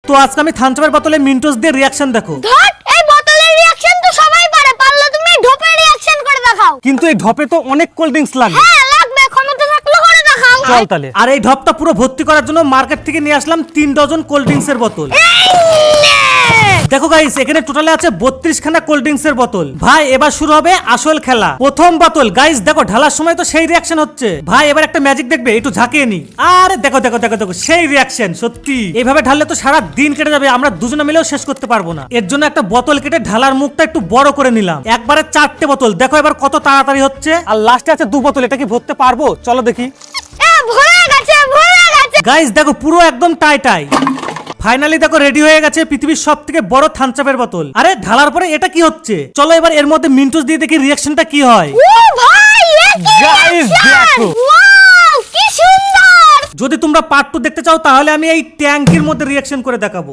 তো আজকে আমি থামসআপের বোতলে মিন্টোস দিয়ে রিঅ্যাকশন দেখো। ধট, এই বোতলের রিঅ্যাকশন তো সবাই পারে, পারলে তুমি ঢোপের রিঅ্যাকশন করে দেখাও। কিন্তু এই ঢপে তো অনেক কোল্ড ড্রিঙ্কস লাগবে। হ্যাঁ লাগবে, ক্ষমতা থাকলে করে দেখাও। চল তাহলে। আর এই ঢপটা পুরো ভর্তি করার জন্য মার্কেট থেকে নিয়ে আসলাম 3 ডজন কোল্ড ড্রিঙ্কস এর বোতল। দেখো গাইস, এখানে টোটালে আছে 32 খানা কোল্ড ড্রিঙ্কস এর বোতল। ভাই এবার শুরু হবে আসল খেলা। প্রথম বোতল গাইস, দেখো ঢালার সময় তো সেই রিঅ্যাকশন হচ্ছে। ভাই এবার একটা ম্যাজিক দেখবে, একটু ঝাঁকিয়ে নি। আরে দেখো দেখো দেখো দেখো, সেই রিঅ্যাকশন। সত্যি এইভাবে ঢাললে তো সারা দিন কেটে যাবে, আমরা দুজনে মিলেও শেষ করতে পারবো না। এর জন্য একটা বোতল কেটে ঢালার মুখটা একটু বড় করে নিলাম। একবারে 4টে বোতল। দেখো এবার কত তাড়াতাড়ি হচ্ছে। আর লাস্টে আছে 2 বোতল। এটা কি ভরতে পারবো? চলো দেখি। ভরে গেছে, ভরে গেছে। গাইস দেখো পুরো একদম টাই টাই। ফাইনালি দেখো রেডি হয়ে গেছে পৃথিবীর সবথেকে বড় থামসআপের বোতল। আরে ঢালার পরে এটা কি হচ্ছে? চলো এবার এর মধ্যে মিন্টোস দিয়ে দেখি রিঅ্যাকশনটা কি হয়। ও ভাই, এ কি Guys, reaction! দেখো। ওয়াও, কি সুন্দর। যদি তোমরা পার্ট 2 দেখতে চাও তাহলে আমি এই ট্যাঙ্কির মধ্যে রিঅ্যাকশন করে দেখাবো।